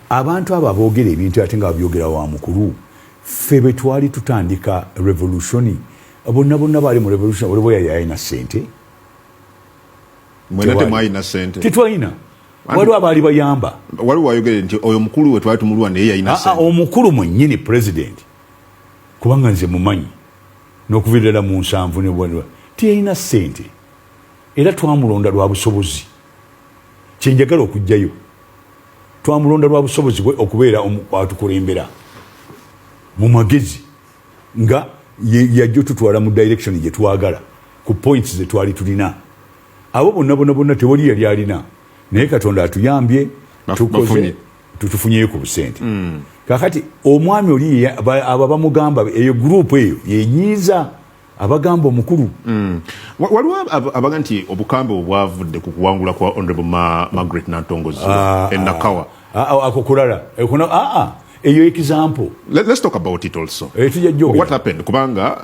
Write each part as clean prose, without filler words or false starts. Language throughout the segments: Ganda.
abantu abo aboogera ebintu ate nga babyogera wa mukulu ffe bwe twali tutandika revolution bonna baali mu revolution oliwo yali alina ssente mwena temwalina ssente tetwalina waliwo abaali bayamba waliwo wayogere nti oyo mukulu we twali tumulwa naye yalina ssente omukulu mwennyini president kubanga nze mumanyi n'okuviirira mu 7 tiyalina ssente era twamulonda lwa busobozi kyenjagala okujjayo twamulonda lwa busobozi bwe okubeera atukulembera mu magezi nga yajja tutwala mu direction gye twagala ku points ze twali tulina abo bonna tewali yali alina naye Katonda atuyambye tukoze tutufunyeyo ku busente kakati omwami oli aba bamugamba eyo group eyo yenyiza abagamba omukulu waliwo abaga nti obukambe obwavudde ku kuwangula kwa Honorable Margaret Nantongozi Nakawa akokulala eyo example let's talk about it also what happened kubanga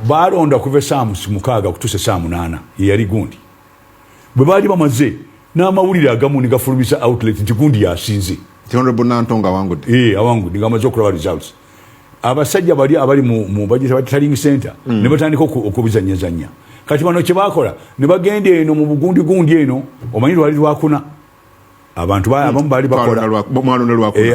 balonda kuva saamu 6 kutuse saamu 8 yali gundi bwe baali bamaze n'amawulire agamu ne gafulumisa outlet nti gundi yasinze Honorable Nantonga awangudde awangudde ngamaze okulaba results abasajja abali mu budget training center ne batandika okubizanyazanya kati bano kye bakola ne bagenda eno mu bugundi eno omanyi lwali lwakuna abantu abamu bali bakola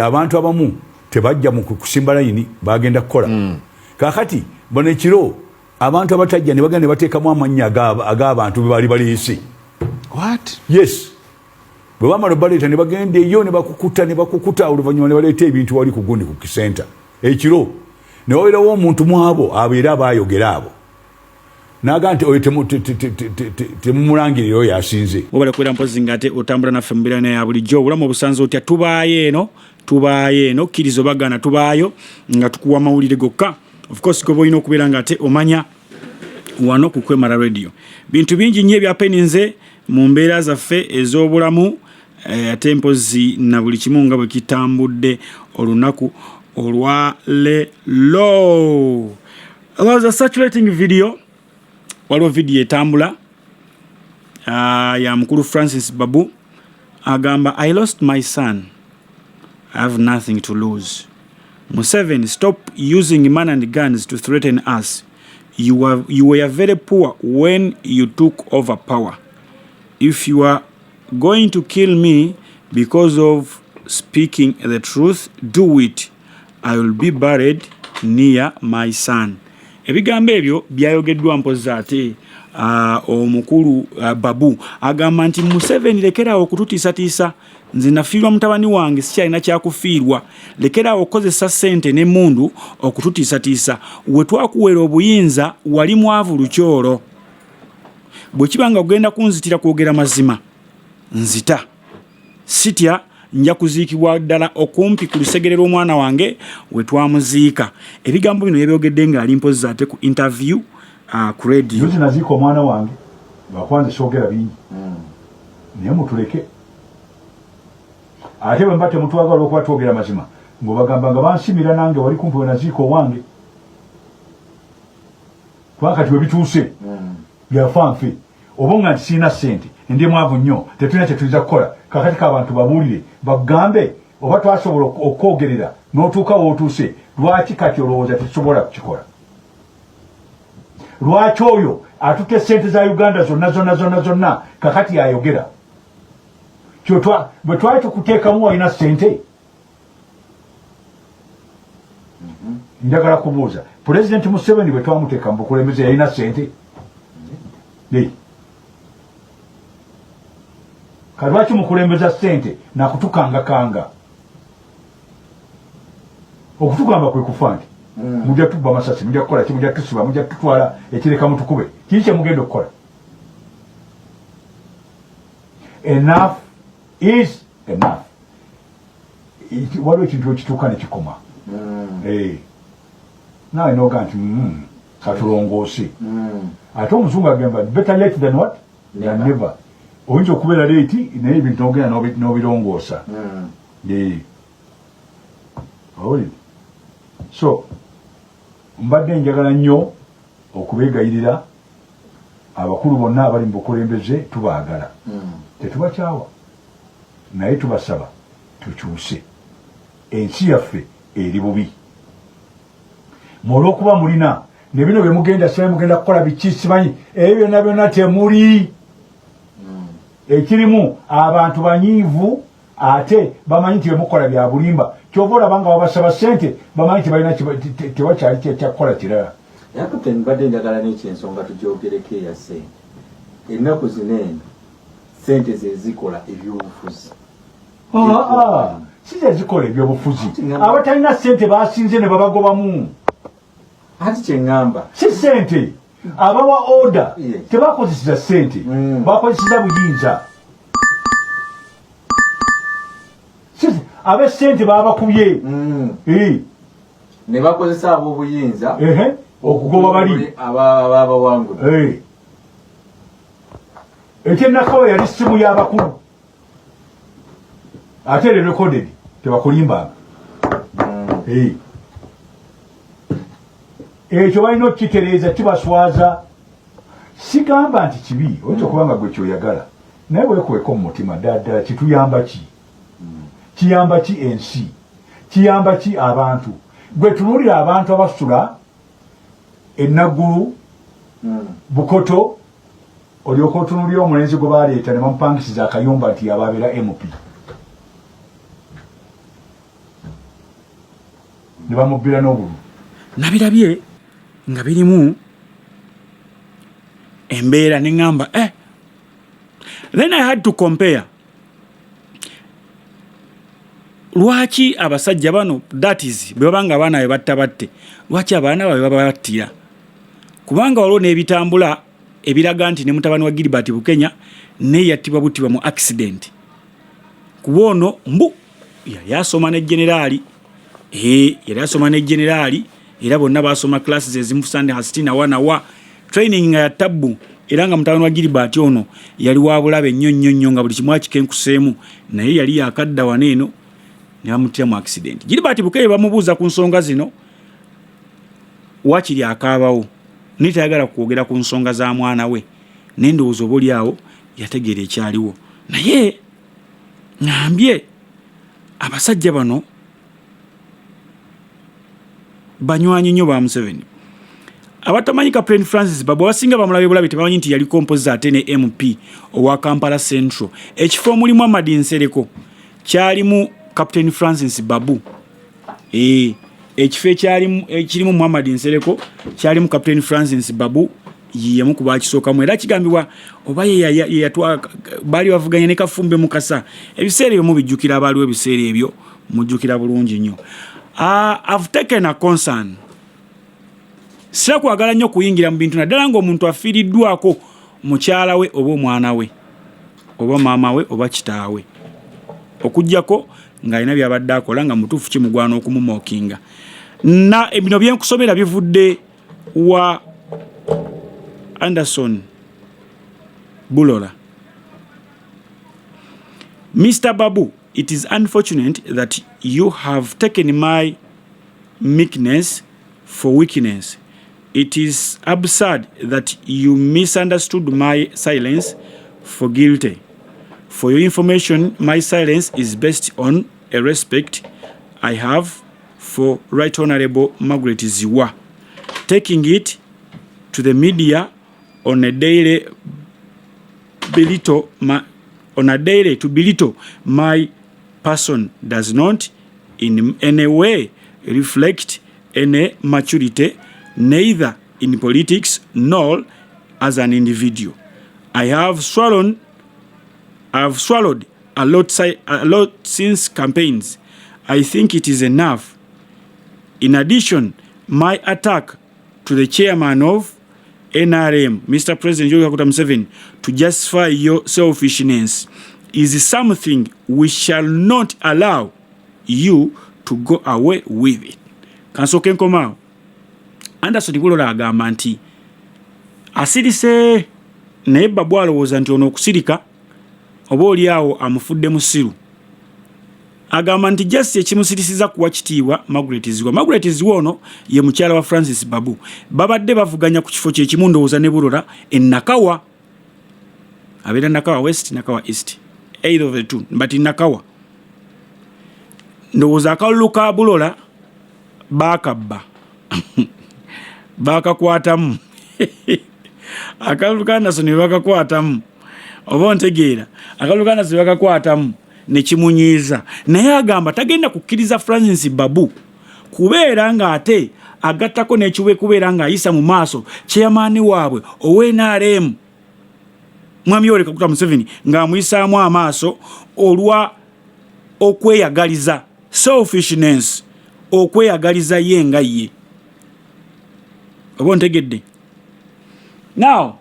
abantu abamu tebajja mu kusimba layini bagenda kukola kakati bano ekiro abantu abatajja ne bagenda ne bateekamu amannya ag'abantu bali baliisi what yes bwe bamala baleta ne bagenda eyo ne bakukuta oluvannyuma ne baleeta ebintu wali ku gundi ku kisenta ekiro ne wabeerawo omuntu mu abo abeera abayogera abo naga nti oyo temumulangirira oyo yasinze obala kwera mpozi ngate otambula naffe mu birana ya bulijjo obulamu obusanze otya tubaayo eno kkirizo bagana tubaayo nga tukuwa amawulire gokka of course goba olina okubeera nga ate omanya wano ku Kwemala Radio bintu bingi nnyo ebyapeninze mu mbeera zaffe ez'obulamu ate mpozi na buli kimu nga bwe kitambudde olunaku olwa leero. There was a circulating video waliwo video etambula ya mukulu Francis Babu agamba I lost my son, I have nothing to lose. Museveni, stop using man and guns to threaten us. You were very poor when you took over power. If you are going to kill me because of speaking the truth, do it. I will be buried near my son. Ebigambo ebyo byayogeddwa mpoza ate omukulu Babu agamba nti Museveni lekerawo okututiisatiisa, nze nafiirwa mutabani wange sikyalina kyakufiirwa, lekerawo okozesa ssente n'emmundu okututiisatiisa, we twakuweera obuyinza wali mwavu lukyolo, bwe kiba nga ogenda kunzitira kwogera mazima nzita, sitya nja kuziikibwa ddala okumpi ku lusegere lw'omwana wange we twamuziika. Ebigambo bino yabyogedde ng'ali mpozi ate ku interview ku radio. Yuzi naziika omwana wange bakwanze soogera bingi naye mutuleke ate bwe mba temutwagala okuba twogera mazima ng'obagamba nga bansimira nange wali kumpi we naziika owange kubanga kati we bituuse byafa nfe oba nga nti siina ssente ndi mwavu nnyo tetulina kye tuyinza kukola kakati k'abantu babuulire bagambe oba twasobola okwogerera n'otuuka w'otuuse lwaki kati olowooza tetusobola kukikola, lwaki oyo atutte ssente za Uganda zonna kakati yayogera bwe twali tukuteekamu walina ssente. Njagala kubuuza Pulezidenti Museveni bwe twamuteeka mu bukulembeze yalina ssente? Kalwaki mukulembeza ssente nakutukangakanga? Okutugamba kwe kufa nti mujja tubba amasasi, mujja kukola ki, mujja tusiba, mujja tutwala ekireka mutukube, kiki kye mugenda okukola? Enough is enough. Waliwo ekintu ekituuka ne kikoma. Nawe noga nti katulongoose. Ate omuzungu agamba better late than what? Than never. Oyinza okubeera leeti naye ebintu nogenda n'obirongoosa. So mbadde njagala nnyo okubeegayirira abakulu bonna abali mu bukulembeze, tubaagala tetubakyawa naye tubasaba tukyuse. ensi yaffe eri bubi olw'okuba mulina ne bino bye mugenda mugenda kukola biki simanyi ebyo byonna temuli ekirimu abantu banyiivu ate bamanyi nti bemukola bya bulimba kyova olaba nga babasaba ssente bamanyi tibalina tewakyali kyakukola kirala yakapteni mbadde njagala n'ekyensonga tugyogereko eya ssente ennaku zino eno ssente zezikola ebyobufuzi si zezikola ebyobufuzi abatalina ssente basinze ne babagobamu ati kyeŋŋamba si ssente abawa order tebakozeseza ssente bakozeseza buyinza ab'essente babakubye ne bakozesa ab'obuyinza okugoba bali ababawangula ekyenakawa yali ssimu y'abakulu ate ere recorded tebakulimbanga ekyo balina okukitereeza kibaswaza sigamba nti kibi oyinza okubanga gwe kyoyagala naye weekuweko mu mutima ddala kituyamba ki kiyamba ki ensi kiyamba ki abantu gwe tunuulira abantu abasula enaggulu bukoto olyoka otunuulira omulenzi gwe baleeta ne bamupangisiza akayumba nti ababeera MP ne bamubbira n'obulu nabirabye nga birimu embeera ne ŋŋamba then I had to compare lwaki abasajja bano that is bwe babanga abaana be batte lwaki abaana babe babattira kubanga waliwo n'ebitambula ebiraga nti ne mutabani wa Gilbert Bukenya ne yattibwa buttibwa mu accident kuba ono mbu yali asoma ne generaali yali asoma ne generaali era bonna basoma classes ezimu Sunday hastina wa training nga ya tabbu era nga mutabani wa Gilbert ono yali wa bulabe nnyo nga buli kimu akikenkuseemu naye yali yakadda waneeno ne bamutira mu accident. Gilbert Bukenya bamubuuza ku nsonga zino wakiri akaabawo nitayagala kwogera ku nsonga za mwana we n'endowooza oba oli awo yategeera ekyaliwo naye ngambye abasajja bano banywanyi nnyo ba Museveni abatamanyi Captain Francis Babu abasinga bamulabe bulabe tebamanyi nti yali composer ate ne MP owa Kampala Central ekifo mulimu Amadi Nsereko kyalimu Captain Francis Babu ekifo ekirimu Muhammad Nsereko kyalimu Captain Francis Babu yemu kuba kisookamu era kigambibwa oba bali bavuganya ne Kafumbe Mukasa ebiseera ebyo mubijjukira abaaliwo ebiseera ebyo mujjukira bulungi nnyo. I've taken a concern sira kwagala nnyo kuyingira mu bintu naddala ng'omuntu afiiriddwako mukyala we oba omwana we oba maama we oba kitaawe okujjako ng'alina byabadde akola nga mutuufu kimugwana okumumookinga na bino byenkusomera bivudde wa Anderson Bulola. Mr. Babu, it is unfortunate that you have taken my meekness for weakness. It is absurd that you misunderstood my silence for guilty. For your information, my silence is based on a respect I have for Right Honorable Margaret Ziwa. Taking it to the media on a daily to belittle my person does not in any way reflect any maturity, neither in politics nor as an individual. I have swallowed a lot since campaigns. I think it is enough. In addition, my attack to the chairman of NRM, Mr. President Yoweri Kaguta Museveni, to justify your selfishness is something we shall not allow you to go away with it. Kansoke nkomao. Anderson Bulola agamba nti asirise naye Babu alowooza nti ono okusirika oba oli awo amufudde musiru. Agamba nti just ekimusirisiza kuwa kitiibwa Margaret Ziwa. Margaret Ziwa ono ye mukyala wa Francis Babu. Babadde bavuganya ku kifo kye kimu ndowooza ne Bulola Nakawa. Abeera Nakawa West, Nakawa East. Either of the two, but in Nakawa. ndowooza akalulu ka Bulola baakabba baakakwatamu akalulu ka Nasoni bakakwatamu oba ontegeera akalulu ka Nasoni bakakwatamu ne kimunyiiza naye agamba tagenda kukkiriza Francis Babu kubeera ng'ate agattako n'ekiwe kubeera ng'ayisa mu maaso chairman waabwe ow'NRM Mwami Yoweri Kaguta Museveni ng'amuyisaamu amaaso olwa okweyagaliza selfishness okweyagaliza ye nga ye oba ontegedde now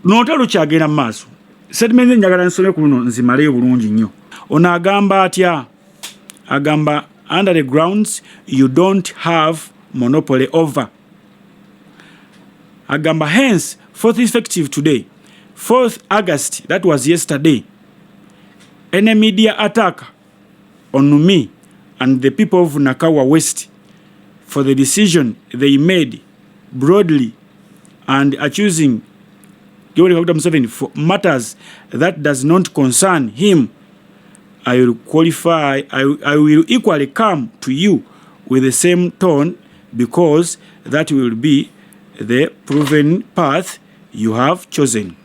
nota lukyagenda mu maaso sedimenze njagala nsome ku luno nzimaleyo bulungi nnyo ono agamba atya agamba under the grounds you don't have monopoly over agamba hence fourth effective today 4th August that was yesterday any media attack on me and the people of Nakawa West for the decision they made broadly and accusing Yoweri Kaguta Museveni for matters that does not concern him. I will equally come to you with the same tone because that will be the proven path you have chosen.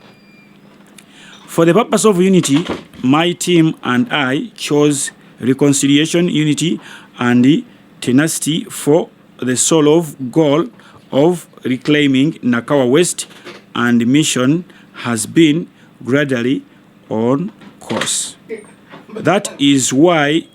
For the purpose of unity, my team and I chose reconciliation, unity, and tenacity for the sole of goal of reclaiming Nakawa West, and the mission has been gradually on course. That is why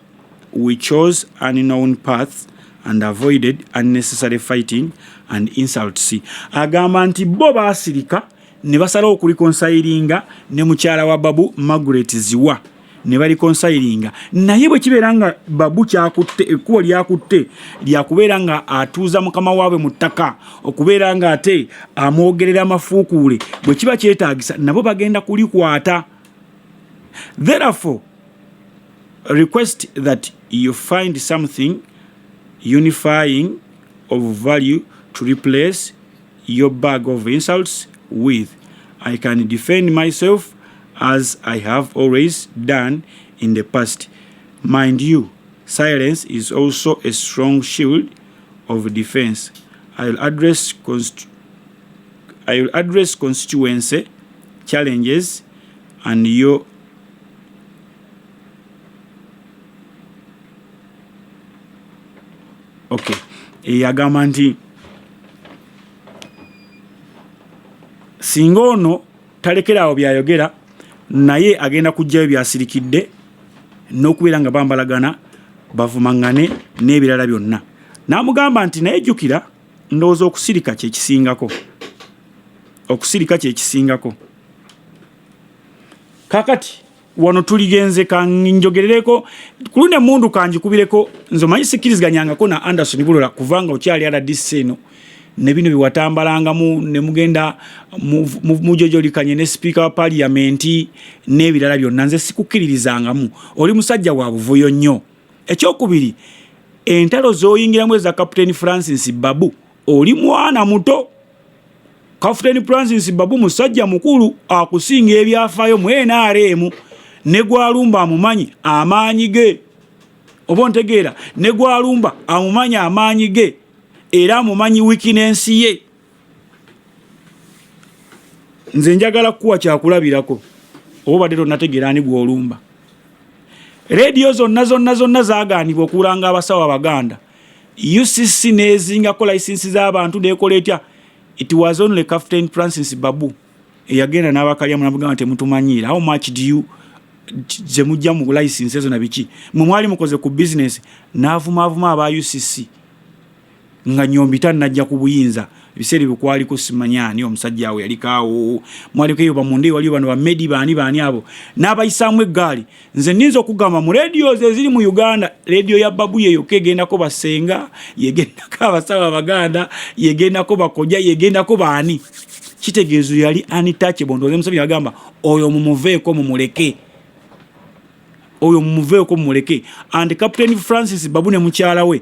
we chose an unknown path and avoided unnecessary fighting and insults. Agamba nti bo baasirika ne basala okulikonsayiringa ne mukyala wa Babu Margaret Ziwa ne balikonsayiringa naye bwe kibeera nga Babu kyakutte ekkubo lyakutte lyakubeera nga atuuza mukama waabwe mu ttaka okubeera nga ate amwogerera amafuukuule bwe kiba kyetaagisa nabo bagenda kulikwata. Therefore request that you find something unifying of value to replace your bag of insults with. I can defend myself as I have always done in the past. Mind you, silence is also a strong shield of defense. I will address constituency challenges and your okay. Yagamba nti singa ono talekerawo byayogera naye agenda kujjayo byasirikidde n'okubeera nga bambalagana bavumangane n'ebirala byonna. N'amugamba nti naye jjukira ndowooza okusirika kye kisingako. Kakati wano tuligenze kanjogerereko kulunde mundu kanjikubireko nzo manyi sikiriziganyangako na Anderson Bulola kuvanga okyali RDC eno ne bino biwatambalangamu ne mugenda mujojolikanye ne speaker wa parliament n'ebirala byonna nze sikukiririzangamu oli musajja wa buvuyo nnyo. Ekyokubiri entalo z'oyingiramu eza Captain Francis Babu oli mwana muto. Captain Francis Babu musajja mukulu akusinga ebyafaayo mu NRM ne Gwalumba amumanyi amaanyi ge oba ontegeera ne Gwalumba amumanyi amaanyi ge era amumanyi weakness ye. Nze njagala kuwa kyakulabirako oba badde tonnategeera ani Gwolumba. Radio zonna zagaanibwa okulanga abasawo Abaganda. UCC nezingako license z'abantu nekola etya. It was only Captain Francis Babu eyagenda n'abakalyamu n'abagamba temutumanyiira how much do you je mujja mu license ezo na biki mwe mwali mukoze ku business n'avuma aba UCC nga nyombita najja ku buyinza biseeri bikwaliko simanyani omusajja awo yalikaawo mwali keyo bamunde wali bano ba medi bani abo n'abayisaamu eggaali. Nze ninza okugamba mu radio eziri mu Uganda radio ya Babu yeyo kegendako basenga yegendako abasawo Abaganda yegendako bakoja yegendako baani kitegeezo yali untouchable. Ndoze Museveni agamba oyo mumuveeko mumuleke and Captain Francis Babu ne mukyala we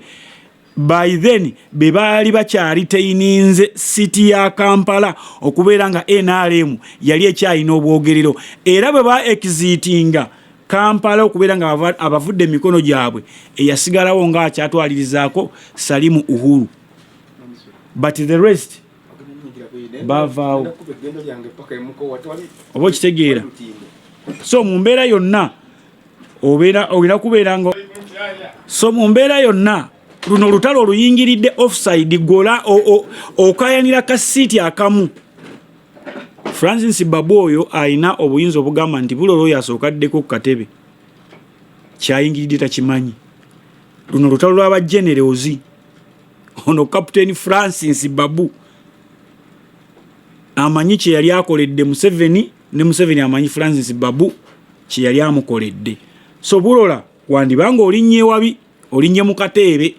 by then be baali bakyali teyininze city ya Kampala okubeera nga NRM yali ekyalina obwogerero era bwe ba exitinga Kampala okubeera nga abavudde emikono gyabwe eyasigalawo nga akyatwalirizaako Salimu Uhuru, but the rest bavaawo. Oba okitegeera? So mu mbeera yonna olina kubeera nga mu mbeera yonna luno olutalo oluyingiridde offside gola okayanira kasiiti akamu. Francis Babu oyo alina obuyinza obugamba nti bulolo oyo asookaddeko ku katebe kyayingiridde takimanyi. Luno olutalo lw'abagenerozi, ono Captain Francis Babu amanyi kye yali akoledde Museveni, ne Museveni amanyi Francis Babu kye yali amukoledde. So bulola wandibanga olinnye wabi, olinnye mu kateebe.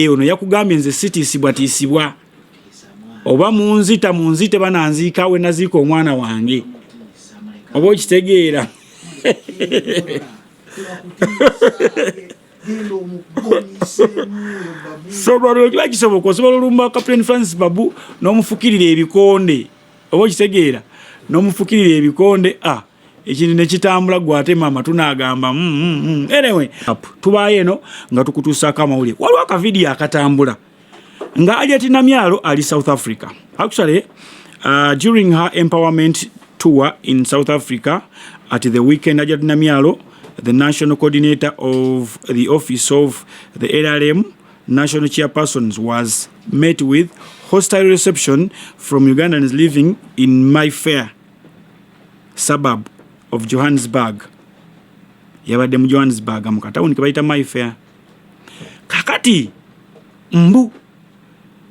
Ono yakugambye nze sitiisibwa oba munzite bananziika we naziika omwana wange, oba okitegeera. So balo kiba kisoboka osobola olumba Captain Francis Babu n'omufukirira ebikonde, oba okitegeera, n'omufukirira ebikonde. Ekintu ne kitambula gwate mama tunagamba anyway tubaye eno nga tukutuusako amawulire. Waliwo akavidiyo akatambula nga Hajati Namyalo ali South Africa. Actually during her empowerment tour in South Africa at the weekend, Hajati Namyalo, the national coordinator of the office of the LRM national chairpersons, was met with hostile reception from Ugandans living in Mayfair suburb of Johannesburg. Yabadde mu Johannesburg mu katawuni kebayita Mayfair. Kakati mbu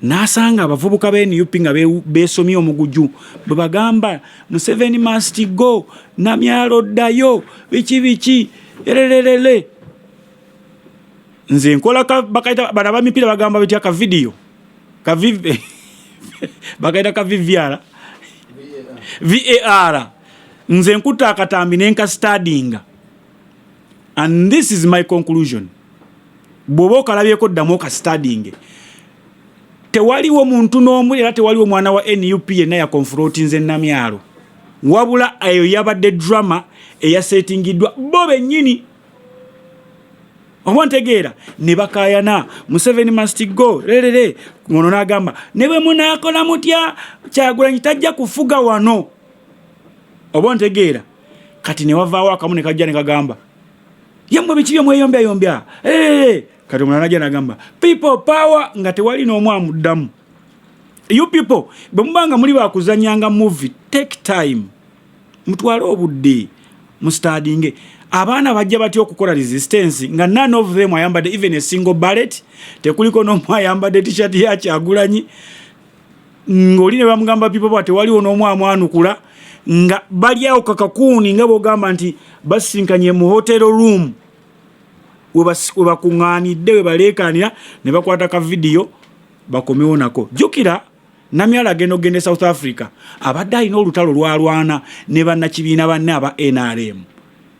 nasanga abavubuka b'NUP nga beesomye omuguju bwe bagamba Museveni must go, Namyalo ddayo, biki erelelele. Nze nkola bakaita bana bamipiira bagamba bitya ka video bakaita ka VAR. Nze nkuta akatambi nenka studying, and this is my conclusion. Bwoba okalabyeko ddamu ka studying, tewaliwo muntu n'omu era tewaliwo mwana wa NUP yenna ya confrontinze Namyalo, wabula eyo yabadde drama eyasetingiddwa bo bennyini. Omontegeera ne bakayana Museveni must go lelele. Ngono n'agamba ne bwe munaakola mutya Kyagulanyi tajja kufuga wano. Obontegeera kati ne wavaawo akamu ne kajja ne kagamba yemmwe biki bye mweyombeyombya kati omulala najja n'agamba people power nga tewali n'omu amuddamu. You people bwe mubanga muli bakuzanyanga movie, take time mutwale obudde mu studying. Abaana bajja batya okukola resistance nga none of them ayambadde even a single bullet, tekuliko n'omu ayambadde t-shirt ya Kyagulanyi, ng'oli ne bamugamba people power tewaliwo n'omu amwanukula, nga bali awo kakakuni nga bogamba nti basinkanye mu hotel room we bakuŋŋaanidde we baleekaanira ne bakwata ka video bakomewo nako. Jjukira Namyalo agenda okugenda South Africa abadde alina olutalo lwalwana ne bannakibiina banne aba NRM.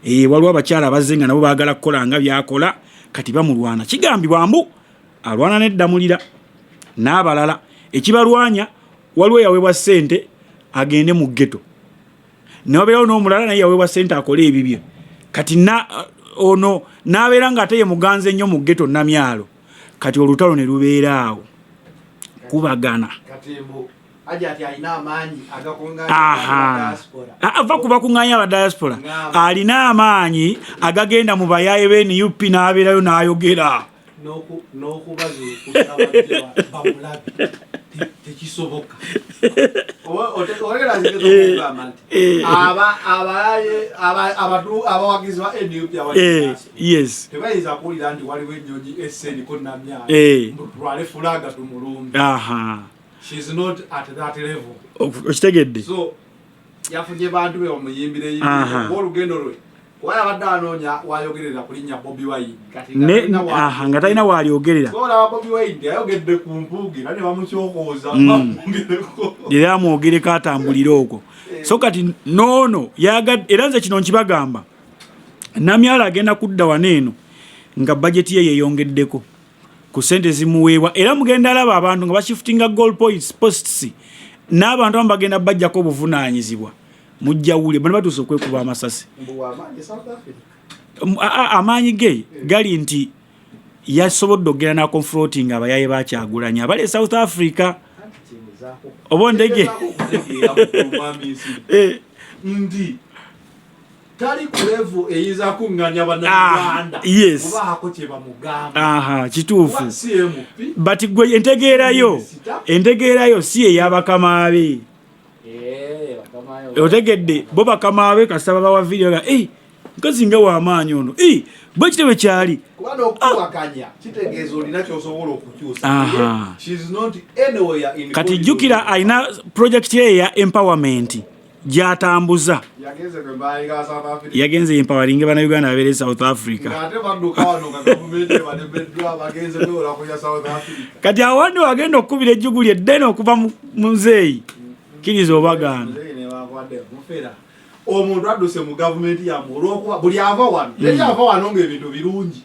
Waliwo abakyala abazze nga nabo baagala kukola nga byakola kati bamulwana. Kigambibwa mbu alwana n'eddamulira n'abalala. Ekibalwanya waliwo yaweebwa ssente agende mu ghetto, n'obeerawo n'omulala naye yaweebwa ssente akole ebibye. Kati ono n'abeera nga ate ye muganze nnyo mu ghetto Namyalo. Kati olutalo ne lubeera awo kubagana. Ava kuba kuŋŋaanya aba diaspora, alina amaanyi agagenda mu bayaye b'NUP n'abeerayo n'ayogera. Tekisoboka. Abawagizi ba NUP yes. Tebayinza kuwulira nti waliwo ennyonyi esseniko Namyalo mutwale fulaga tumulumbe. She's not at that level. Okitegedde? So yafunye bantu be bamuyimbire olugendo lwe waya badanonya wayogerera kulinya Bobi Wine kati nga talina walyogerera. So la Bobi Wine yayogedde ku mpuugi nane bamukyokoza era amwogereko atambulira okwo. So kati nono era nze kino nkibagamba Namyalo agenda kudda waneeno nga budget ye yeyongeddeko ku sente zimuweebwa, era mugenda alaba abantu nga bashiftinga goal posts n'abantu bagenda bajjako obuvunaanyizibwa. mujja wuli bano batuuse okwekuba amasasi amaanyi ge gali nti yasobodde okugenda na confronting abayaye bakyagulanya abali South Africa obondege ndi tali kulevu eyiza kunganya bannayuganda yes oba kye bamugamba kituufu but gwe entegeerayo si ey'abakamaabe otegedde bo bakamaabe kasaba bawa video ga nkazi nga w'amaanyi ono bwe kitebe kyali kubanga okuwakanya kitegeeza olina ky'osobola okukyusa. She's not anywhere in kati jjukira alina project ye ya empowerment gyatambuza yagenze empowering bannayuganda abeere South Africa kati awandi wagenda okukubira ejjuguli eddene okuva mu Muzeeyi kkiriza obaganda omuntu adduse mu gavumenti yamu olw'okuba buli ava wano tekyava wano ng'ebintu birungi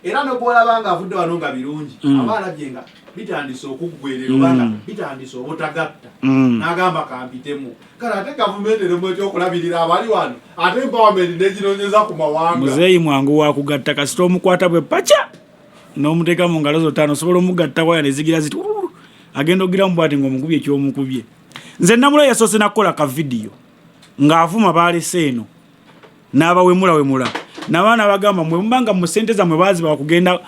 era n'obwolaba nga avudde wano nga birungi aba alabye nga bitandise okuggwerera obanga bitandise obutagatta n'agamba kampitemu kale ate gavumenti eremu ekyokulabirira abali wano ate empowerment neginoonyeza ku mawanga. Muzeeyi mwangu wakugatta kasita omukwata bwe paca n'omuteeka mu ngalo zo ttaano osobola omugatta waya ne zigira ziti agenda ogiramu bwati ng'omukubye ekyomukubye. Nze Namulayo yasoose nakukola ka vidiyo ng'avuma baalese eno n'abawemula n'abaana bagamba mwe mbanga mu ssente zammwe baaziba okugenda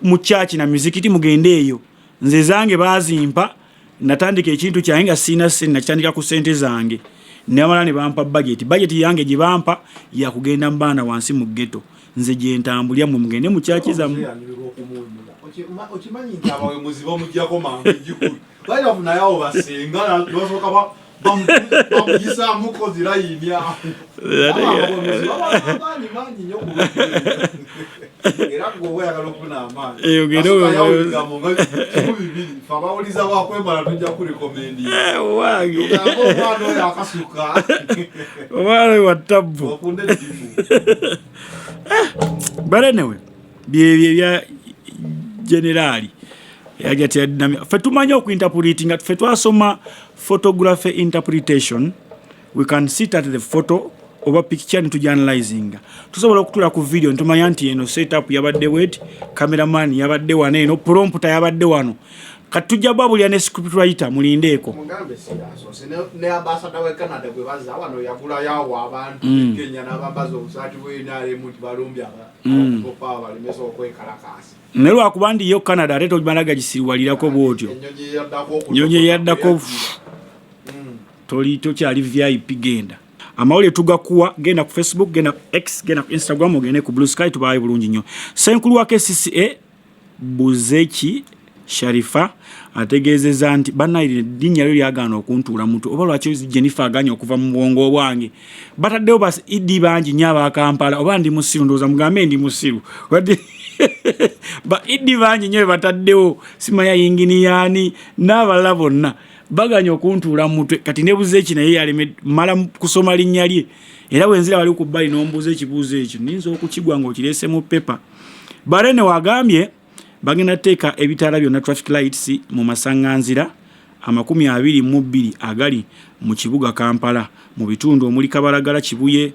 mu kyaki na muzikiti mugende eyo nze zange baazimpa natandika ekintu kyange nga sina ssente nakitandika ku ssente zange n'abala ne bampa bageti yange gye bampa yakugenda mu baana wansi mu ghetto nze gye ntambulya mwe mugende mu kyaki zammwe. Okimanyi nti abawemuzi bamuggyako mangu ejjukulu bali bafuna yawo basenga basooka bamugisa mukozi layini awo abawemuzi babaani mangi nnyo era ng'obayagala okufuna amaanyi asookayawoligamo nga kimu bibiri fe abawuliza bakwembala tujja kurikomendi ogamba omwana oyo akasuka omwana wa tabbu ofunde ekimu balenewe byebyo ebya generali yagati fe tumanyi okuinterpretinga fe twasoma photography interpretation we can sit at the photo oba picture nitujanalizinga tusobola okutula ku video ntumanya nti eno setup yabadde wet cameraman yabadde wano eno prompter yabadde wano katujja babulya ne script writer mulindeeko mugambe siraso ne ambassador we Canada gwe baza wano yakula yawo abantu Kenya n'abambaza obusati bw'inaale muti balumbya okupopa balimeso okwekalakasi ne lwakubandi yo Canada ate tojibanaga gisiriwalirako bwotyo nyonyi yaddako toli tokyali VIP genda amawulire tugakuwa genda ku Facebook genda X genda ku Instagram ogende ku Blue Sky tubaye bulungi nnyo. Senkulu wa KCCA Buzeki Sharifa ategeezezza nti bannayiri eddinya lyo lyagaana okuntuula muntu oba lwaki Jennifer aganya okuva mu bwongo bwange bataddewo basi Idi bangi nnyo aba Kampala oba ndi musiru ndowooza mugambe ndi musiru ba Idi bangi nnyo bataddewo simanya yinginiyaani n'abalala bonna baganya okuntuula mu mutwe kati ne Buzeki naye yaleme mala kusoma linnya lye era wenzira wali ku bbali n'ombuuza ekibuuzo ekyo ninza okukigwa ng'okireese mu pepa Barene wagambye bagenda teeka ebitaala byonna traffic lights mu masaŋŋanzira 22 agali mu kibuga Kampala mu bitundu omuli Kabalagala Kibuye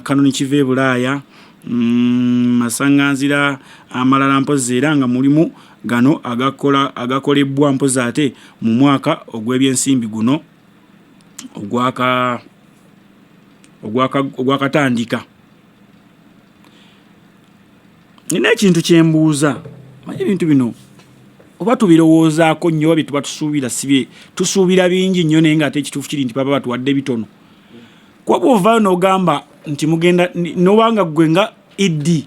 Kanoni Kive Bulaaya masaŋŋanzira amalala mpozi era nga mulimu gano agakolebwa mpozi ate mu mwaka ogw'ebyensimbi guno ogwakatandika. Nina ekintu kyembuuza manyi ebintu bino oba tubirowoozaako nnyo oba bye tuba tusuubira sibye tusuubira bingi nnyo naye ng'ate ekituufu kiri nti baba batuwadde bitono kuba bw'ovaayo n'ogamba nti mugenda n'obanga ggwe nga Idi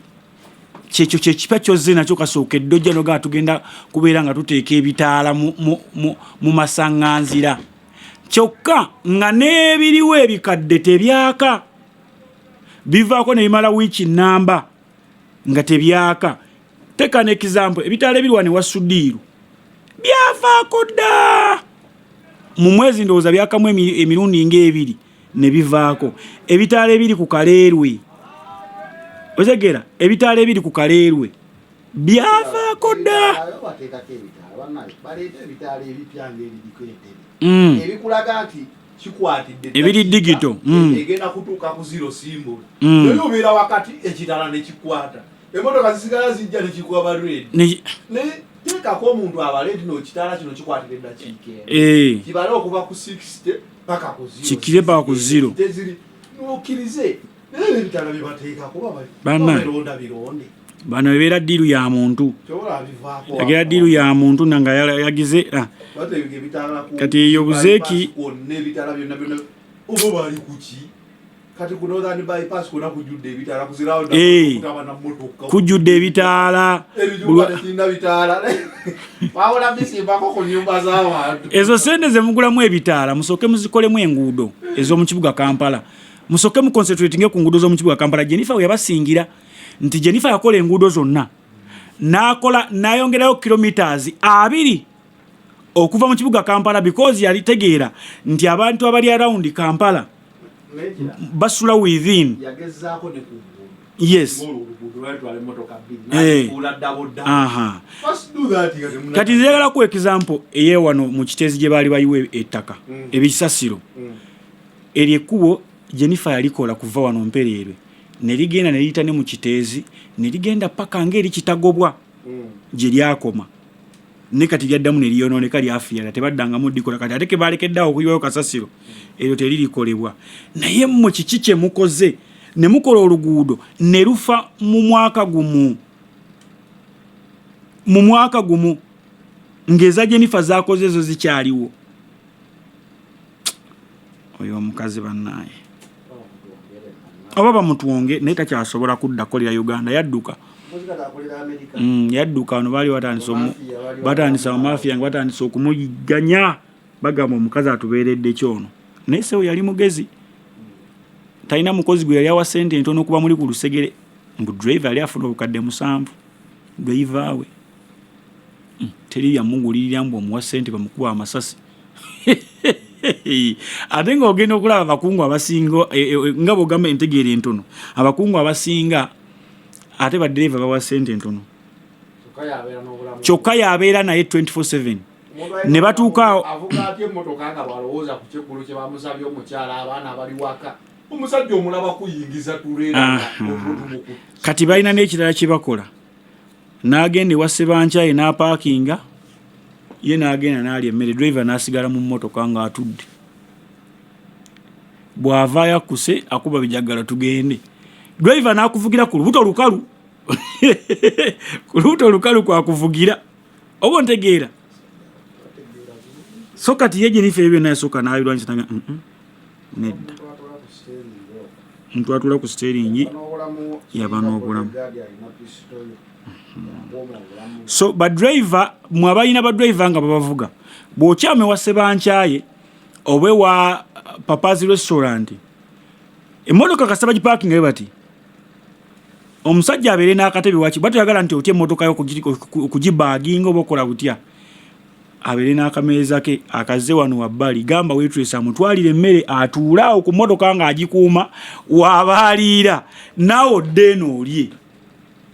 kyekyo kyekipa kyozze nakyo kasookedde ojja n'ogamba tugenda kubeera nga tuteeka ebitaala mu masaŋŋanzira kyokka nga n'ebiriwo ebikadde tebyaka bivaako ne bimala wiiki nnamba nga tebyaka. Teka ne example ebitaala ebiri wano wa Sudiru byavaako dda mu mwezi ndowooza byakamu emirundi ng'ebiri ne bivaako. Ebitaala ebiri ku Kaleerwe otegera ebitaala ebiri ku Kaleerwe byavaako dda ebikulaga nti kikwatidde ebiri digital egenda kutuuka ku zero symbol naye obeera wakati ekitala ne kikwata emmotoka zisigala zijja ne kikuba red ne teekako omuntu aba red n'ekitala kino kikwatira eddakiika kibale okuva ku 60 paka ku 0 kikire paka ku 0 teziri n'okkirize naye ebitala bye bateekako babironda bironde bano ebeera ddiiru ya muntu yagera ddiiru ya muntu nanga yagize kati eyo buzeeki n'ebitala byonna byonna oba bali kuki kati ku northern bypass kuna kujjudde ebitaala kuzirawo kutabana mmotoka kujjudde ebitaala ebijjudde bitaala bawola bisimbako ku nnyumba z'abantu ezo sente ze mugulamu ebitaala musooke muzikolemu enguudo ez'omu kibuga Kampala musooke mu concentrating ku nguudo z'omu kibuga Kampala. Jennifer we yabasingira nti Jennifer yakola enguudo zonna n'ayongerayo kilometers 2 okuva mu kibuga Kampala because yali tegeera nti abantu abali around Kampala basula within yagezaako ne ku yes kati nzegala ku example eyewano mu Kitezi gye baali bayiwe ettaka ebisasiro eri ekkubo Jennifer yalikola kuva wano Mpereerwe ne ligenda ne liyita ne mu Kitezi ne ligenda paka ngeri kitagobwa gye lyakoma ne kati lyaddamu ne liyonooneka lyafiira tebaddangamu ddikola kati ate ke balekeddeawo okuyiwayo kasasiro eryo teririkolebwa naye mu kiki kye mukoze ne mukola oluguudo ne lufa mu mwaka gumu ng'eza Jennifer zaakoze ezo zikyaliwo oyo omukazi bannaaye oba bamutwonge naye takyasobola kudda kolera Uganda yadduka yadduka wano baali batandisa amafiya nga batandisa okumuganya bagamba omukazi atubeeredde kyono naye sewo yali mugezi talina mukozi gwe yali awa sente entono okuba muli ku lusegere mbu driver yali afuna obukadde 7 driver we teri yamugulirira mbu omuwa sente bamukuba amasasi ate nga ogenda okulaba abakungu abasinga nga bwogamba entegeera entono abakungu abasinga ate badriver bawa sente entono kyokka yabeera naye 24/7 ne batuuka avuga ati emmotoka nga balowooza ku kyeggulo kye bamusabye omukyala abaana abali waka omusajja omulaba kuyingiza tuleera kati balina n'ekirala kye bakola n'agenda ewa Ssebankyaye n'apaakinga ye n'agenda n'alya emmere driver n'asigala mu mmotoka ng'atudde bw'avaayo akkuse akuba bijagala tugende driver n'akuvugira ku lubuto lukalu ku lubuto lukalu kwakuvugira oba ontegeera so kati ye Jennifer ebyo naye sooka n'ayirwa nkitanga nedda ntwatula ku steeringi yaba n'obulamu so badriver mwabalina badriver nga babavuga bw'okyame wa Ssebankyaye oba wa Papa's restaurant emmotoka kasaba giparking eyo bati omusajja abeere n'akatebe waki batayagala nti otya emmotoka yo okugibaaginga oba okola butya abeere n'akameeza ke akaze wano wabbali gamba waitress amutwalire emmere atuulaawo ku mmotoka ng'agikuuma wabaaliira naawe odde n'olye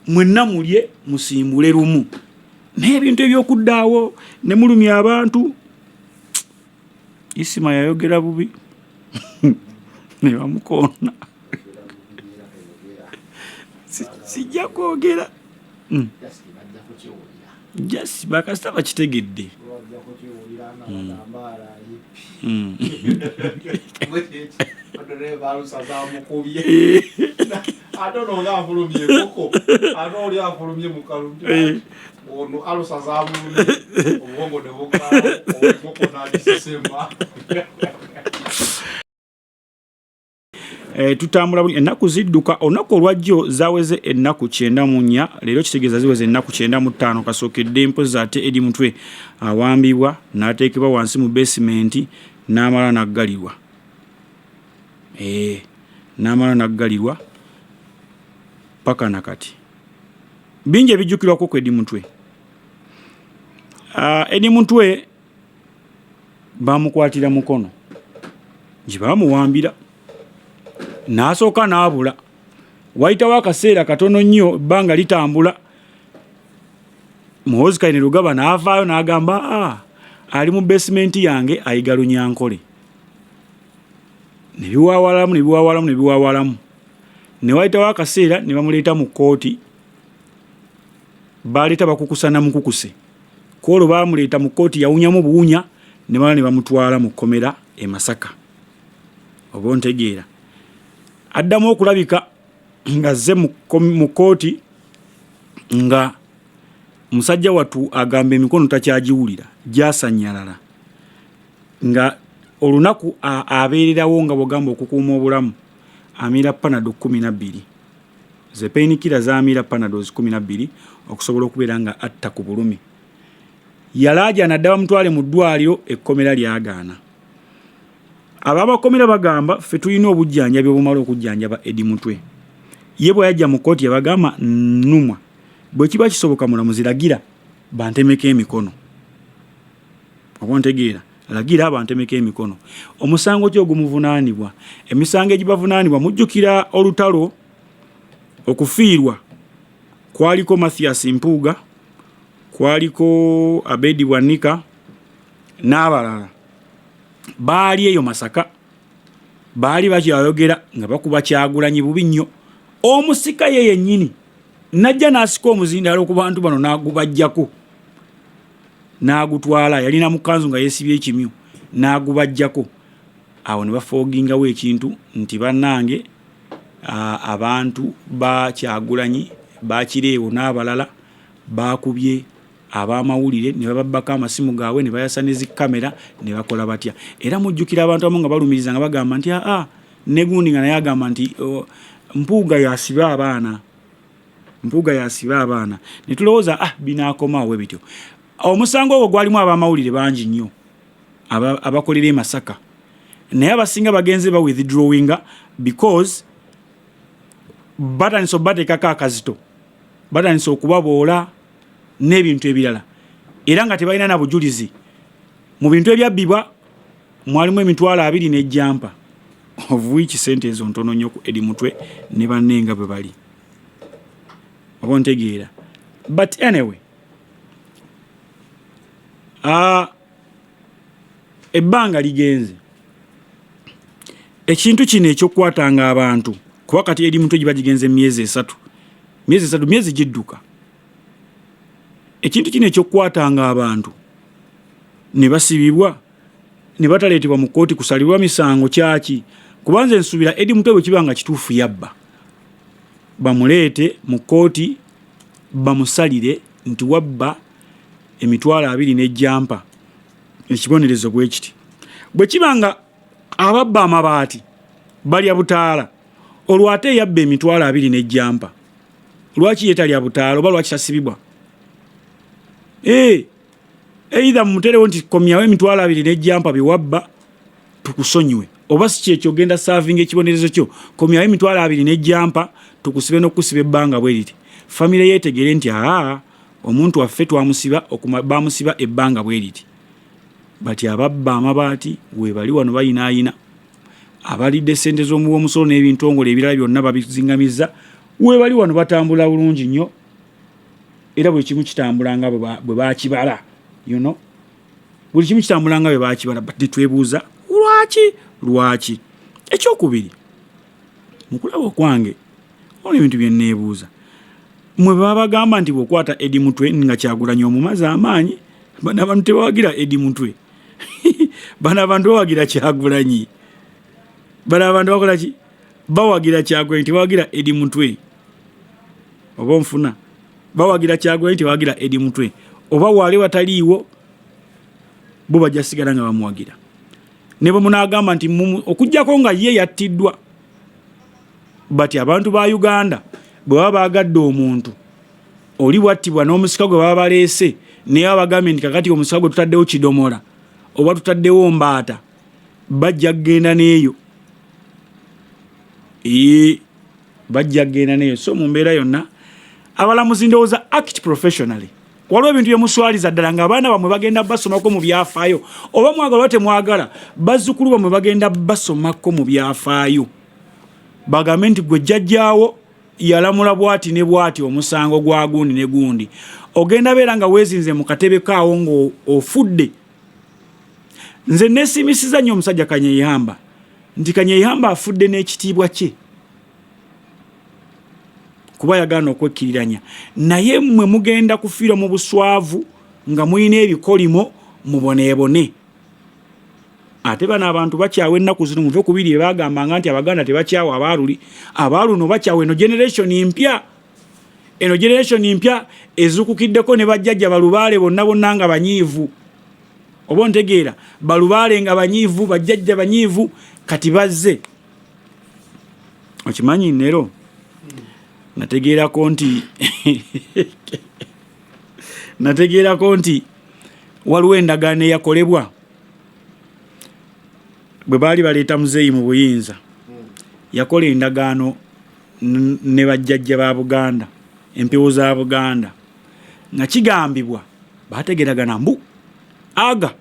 mwenna mulye musimbule lumu n'ebintu ebyokuddaawo ne mulumya abantu Isima yayogera bubi ne bamukoona sijja kwogera just bakasita bakitegedde tutambula buli ennaku zidduka olunaku olwajjo zaweze ennaku 94 leero kitegeeza ziweze ennaku 95 kasookedde mpozi ate eri mutwe awambibwa n'ateekebwa wansi mu basement n'amala n'aggalirwa n'amala n'aggalirwa paka nakati bingi ebijjukirwako ku edi mutwe edi mutwe bamukwatira mukono gye bamuwambira n'asooka n'abula wayitawo akaseera katono nnyo ebbanga litambula Muhoozi Kainerugaba n'avaayo n'agamba ali mu basement yange ayiga Lunyankole ne biwaawalamu ne wayitawo akaseera ne bamuleeta mu kkooti baleeta bakukusana mukukuse kwolwo bamuleeta mu kkooti yawunyamu buwunya ne bamutwala mu kkomera e Masaka oba ontegeera addamu okulabika nga azze mu kkooti nga musajja wattu agamba emikono takyagiwulira gyasanyalala nga olunaku abeererawo nga bwogamba okukuuma obulamu amira Panadol 12 ze painkiller zaamira Panadol 12 okusobola okubeera nga atta ku bulumi yalaaja nadda bamutwale mu ddwaliro ekkomera lyagaana ababakomera bagamba ffe tulina obujjanjabi obumala okujjanjaba Eddie Mutwe ye bwe yajja mu kkooti yabagamba nnumwa bwe kiba kisoboka mulamuzi lagira bantemeko emikono oba ntegeera lagira bantemeko emikono omusango kyo ogumuvunaanibwa emisango egibavunaanibwa mujjukira olutalo okufiirwa kwaliko Mathias Mpuuga kwaliko Abedi Bwanika n'abalala baali eyo Masaka baali bakyayogera nga bakuba Kyagulanyi bubi nnyo omusika ye yennyini najja n'asika omuzindaalo ku bantu bano n'agubajjako n'agutwala yalina mukanzu nga yeesibye ekimyu n'agubajjako awo ne bafoogingawo ekintu nti bannange abantu ba Kyagulanyi bakireewo n'abalala bakubye abamawulire ne bababbako amasimu gaabwe ne bayasa ne zikamera ne bakola batya era mujjukira abantu abamu nga balumiriza nga bagamba nti ne gundi nga naye agamba nti Mpuuga yasiba abaana ne tulowooza binaakomawo bwe bityo omusango ogwo gwalimu abamawulire bangi nnyo abakolera e Masaka naye abasinga bagenze ba withdrawinga because batandise bateekako akazito batandise okubaboola n'ebintu ebirala era nga tebalina na bujulizi mu bintu ebyabbibwa mwalimu emitwalo 2 n'ejjampa of which sente ezo ntono nnyo ku Eddie Mutwe ne bannenga bwe bali oba ntegeera but anyway ebbanga ligenze ekintu kino ekyokukwatanga abantu kuba kati Eddie Mutwe gibagigenze myezi 3 myezi gidduka ekintu kino ekyokukwatanga abantu ne basibibwa ne bataleetebwa mu kkooti kusalibwa misango kyaki kubanze nsuubira Eddie Mutwe bwe kiba nga kituufu yabba bamuleete mu kkooti bamusalire nti wabba emitwalo 2 n'ejjampa ekibonerezo bwe kiti bwe kiba nga ababba amabaati balya butaala olwate yabba emitwalo 2 n'ejjampa lwaki yetalya butaala oba lwaki tasibibwa either mumuterewo nti komyawo emitwalo 2 n'ejjampa byewabba tukusonyiwe oba si kyekyo ogenda serving ekibonerezo kyo komyawo emitwalo 2 n'ejjampa tukusibe n'okusiba ebbanga bwe liti famire yeetegere nti omuntu waffe bamusiba ebbanga bwe liti bati ababba amabaati webali wano bayinaayina abalidde sente z'omuwa omusolo n'ebintongole ebirala byonna babizingamiza webali wano batambula bulungi nnyo era buli kimu kitambulanga bwe bakibala buli kimu kitambulanga bwe bakibala bati twebuuza lwaki ekyokubiri mukulaba okwange ono ebintu bye neebuuza mwe baba bagamba nti bw'okwata Eddie Mutwe nga Kyagulanyi omumaze amaanyi bano abantu tebawagira Eddie Mutwe bano abantu bawagira Kyagulanyi bano abantu bakola ki bawagira Kyagulanyi tebawagira Eddie Mutwe oba nfuna bawagira Kyagulanyi tebawagira Eddie Mutwe oba wali wataliiwo bo bajja sigala nga bamuwagira ne bwe munaagamba nti okujjako nga ye yattiddwa bati abantu ba Uganda bwe baba bagadde omuntu oli bwattibwa n'omusika gwe baba baleese naye abagambye nti kakati omusika gwe tutaddewo kidomola oba tutaddewo mbaata bajja kgenda n'eyo bajja kgenda n'eyo so mu mbeera yonna abalamuzi ndowooza act professionally waliwo ebintu byemuswaliza ddala ng'abaana bamwe bagenda basomako mu byafaayo oba mwagala oba temwagala bazzukulu bamwe bagenda basomako mu byafaayo bagambe nti gwe jjajjaawo yalamula bwati ne bwati omusango gwa gundi ne gundi ogenda beera nga weezinze mu katebe kaawo ng'ofudde nze neesimisiza nnyo omusajja Kanyeyamba nti Kanyeyamba afudde n'ekitiibwa kye kuba yagaana okwekkiriranya naye mmwe mugenda kufiira mu buswavu nga muyina ebikolimo muboneebone. Ate bano abantu bakyawa ennaku zino muve kubiri ebagambanga nti Abaganda tebakyawa Abaaluli. Abaaluli no bakyawa eno generation mpya. Eno generation mpya ezukukiddeko ne bajjajja Balubaale bonna nga banyiivu. Oba ntegeera Balubaale nga banyiivu, bajjajja banyiivu kati bazze. Okimanyi nero nategeerako nti waliwo endagaano eyakolebwa bwe baali baleeta muzeeyi mu buyinza. Yakola endagaano ne bajjajja ba Buganda, empewo za Buganda, nga kigambibwa bategeragana mbu aga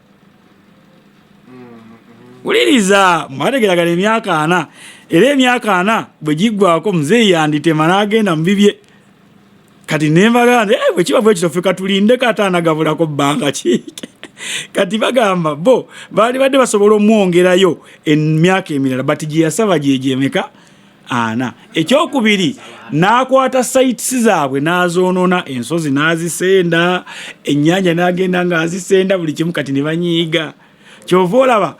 uliriza bategeragana emyaka 4 era emyaka 4 bwe giggwako muzeeyi yanditema n'agenda mu bibye. Kati nembaganda bwe kiba bwe kitoffe katulinde kataanagabulako bbanga kiike. Kati bagamba bo baali badde basobola omwongerayo emyaka emirala bati gye yasaba gyemeka 4. Ekyokubiri n'akwata sites zaabwe n'azoonona, ensozi n'azisenda, ennyanja n'agenda ng'azisenda, buli kimu kati ne banyiiga. Kyova olaba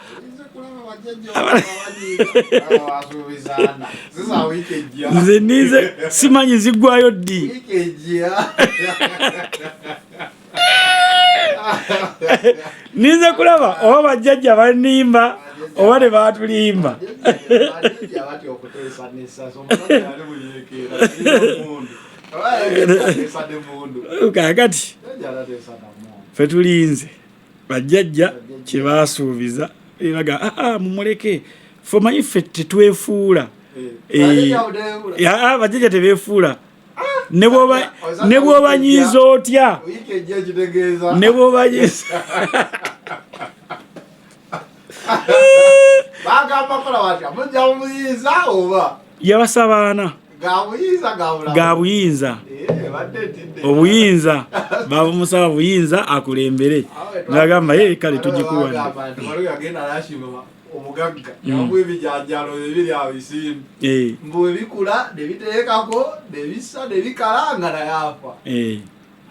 nze nize simanyi ziggwayo ddi. Nize kulaba oba bajjajja banimba oba ne baatulimba. Kakati fe tulinze bajjajja kye baasuubiza baga mumuleke fe manyi ffe tetwefuula. Bajjajja tebeefuula. Ne bw'oba nyiiza otya ne bw'oba nyiiza yabasabaana ga buyinza obuyinza babumusaba buyinza akulembere n'agamba kale tugikuwadde. Omugagga yabwe ebijanjalo ebiri abisimbi mbu ebikula nebiteekako nebisa nebikalanga nayafa